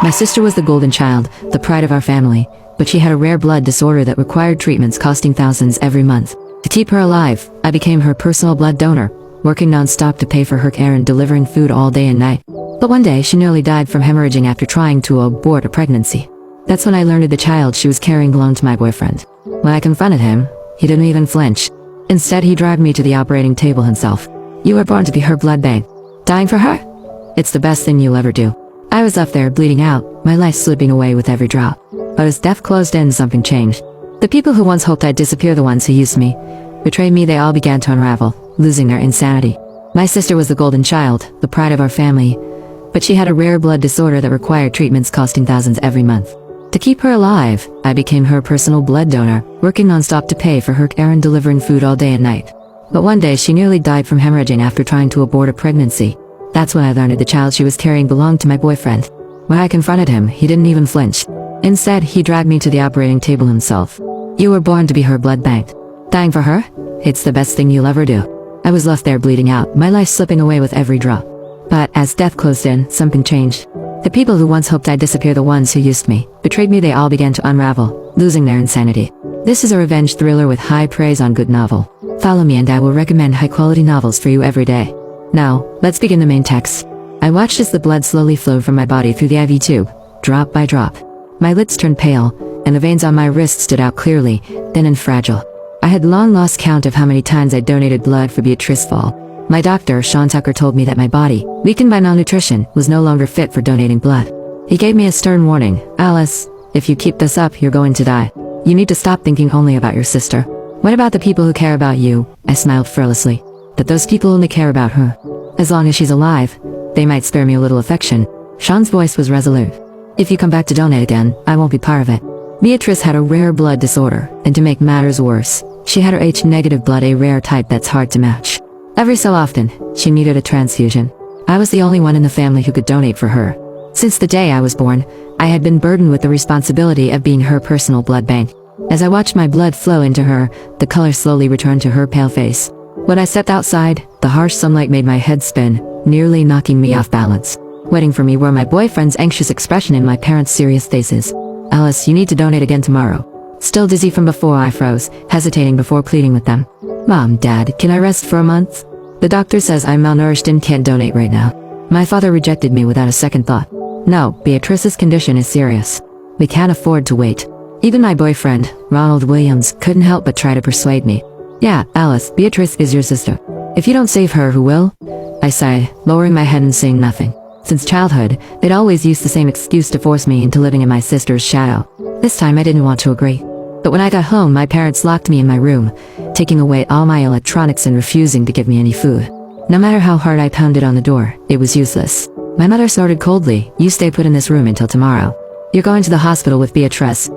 My sister was the golden child, the pride of our family, but she had a rare blood disorder that required treatments costing thousands every month. To keep her alive, I became her personal blood donor, working non-stop to pay for her care and delivering food all day and night. But one day she nearly died from hemorrhaging after trying to abort a pregnancy. That's when I learned the child she was carrying belonged to my boyfriend. When I confronted him, he didn't even flinch. Instead, he dragged me to the operating table himself. "You were born to be her blood bank. Dying for her? It's the best thing you'll ever do." I was up there bleeding out, my life slipping away with every drop. But as death closed in, something changed. The people who once hoped I'd disappear, the ones who used me, betrayed me, they all began to unravel, losing their insanity. My sister was the golden child, the pride of our family, but she had a rare blood disorder that required treatments costing thousands every month. To keep her alive, I became her personal blood donor, working non-stop to pay for her care and delivering food all day and night. But one day she nearly died from hemorrhaging after trying to abort a pregnancy. That's when I learned the child she was carrying belonged to my boyfriend. When I confronted him, he didn't even flinch. Instead, he dragged me to the operating table himself. "You were born to be her blood bank. Dying for her? It's the best thing you'll ever do." I was left there bleeding out, my life slipping away with every drop. But as death closed in, something changed. The people who once hoped I'd disappear, the ones who used me, betrayed me, they all began to unravel, losing their insanity. This is a revenge thriller with high praise on good novel. Follow me and I will recommend high-quality novels for you every day. Now, let's begin the main text. I watched as the blood slowly flowed from my body through the IV tube, drop by drop. My lids turned pale, and the veins on my wrist stood out clearly, thin and fragile. I had long lost count of how many times I'd donated blood for Beatrice Fall. My doctor, Chantelle, told me that my body, weakened by malnutrition, was no longer fit for donating blood. He gave me a stern warning. "Alice, if you keep this up, you're going to die. You need to stop thinking only about your sister." "What about the people who care about you?" I smiled frivolously. "But those people only care about her. As long as she's alive, they might spare me a little affection." Sean's voice was resolute. "If you come back to donate again, I won't be part of it." Beatrice had a rare blood disorder, and to make matters worse, she had her H-negative blood, a rare type that's hard to match. Every so often, she needed a transfusion. I was the only one in the family who could donate for her. Since the day I was born, I had been burdened with the responsibility of being her personal blood bank. As I watched my blood flow into her, the color slowly returned to her pale face. When I stepped outside, the harsh sunlight made my head spin, nearly knocking me off balance. Waiting for me were my boyfriend's anxious expression and my parents' serious faces. "Alice, you need to donate again tomorrow." Still dizzy from before, I froze, hesitating before pleading with them. "Mom, Dad, can I rest for a month? The doctor says I'm malnourished and can't donate right now." My father rejected me without a second thought. "No, Beatrice's condition is serious. We can't afford to wait." Even my boyfriend, Ronald Williams, couldn't help but try to persuade me. "Yeah, Alice, Beatrice is your sister. If you don't save her, who will?" I sighed, lowering my head and saying nothing. Since childhood, they'd always used the same excuse to force me into living in my sister's shadow. This time I didn't want to agree. But when I got home, my parents locked me in my room, taking away all my electronics and refusing to give me any food. No matter how hard I pounded on the door, it was useless. My mother snorted coldly. "You stay put in this room until tomorrow. You're going to the hospital with Beatrice."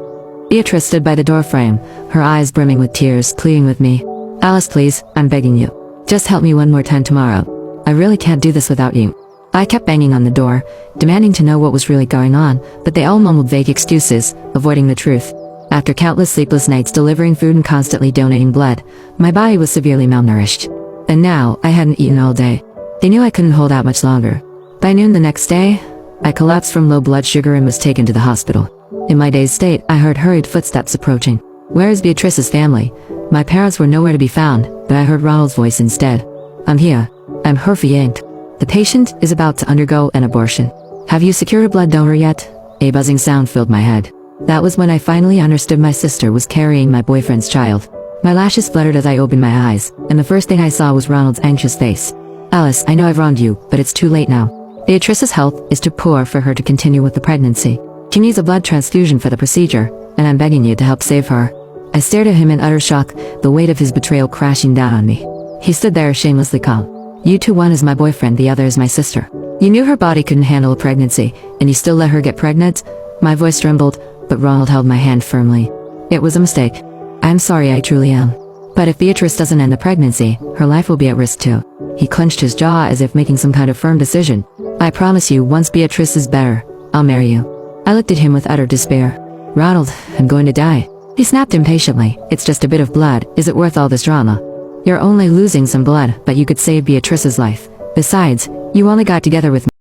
Beatrice stood by the doorframe, her eyes brimming with tears, pleading with me. "Alice, please, I'm begging you. Just help me one more time tomorrow. I really can't do this without you." I kept banging on the door, demanding to know what was really going on, but they all mumbled vague excuses, avoiding the truth. After countless sleepless nights delivering food and constantly donating blood, my body was severely malnourished. And now, I hadn't eaten all day. They knew I couldn't hold out much longer. By noon the next day, I collapsed from low blood sugar and was taken to the hospital. In my dazed state, I heard hurried footsteps approaching. "Where is Beatrice's family?" My parents were nowhere to be found, but I heard Ronald's voice instead. "I'm here. I'm Herfy Yanked. The patient is about to undergo an abortion. Have you secured a blood donor yet?" A buzzing sound filled my head. That was when I finally understood my sister was carrying my boyfriend's child. My lashes fluttered as I opened my eyes, and the first thing I saw was Ronald's anxious face. "Alice, I know I've wronged you, but it's too late now. Beatrice's health is too poor for her to continue with the pregnancy. She needs a blood transfusion for the procedure, and I'm begging you to help save her." I stared at him in utter shock, the weight of his betrayal crashing down on me. He stood there shamelessly calm. "You two, one is my boyfriend, the other is my sister. You knew her body couldn't handle a pregnancy, and you still let her get pregnant?" My voice trembled, but Ronald held my hand firmly. "It was a mistake. I'm sorry, I truly am. But if Beatrice doesn't end the pregnancy, her life will be at risk too." He clenched his jaw as if making some kind of firm decision. "I promise you, once Beatrice is better, I'll marry you." I looked at him with utter despair. "Ronald, I'm going to die." He snapped impatiently. "It's just a bit of blood. Is it worth all this drama? You're only losing some blood, but you could save Beatrice's life. Besides, you only got together with me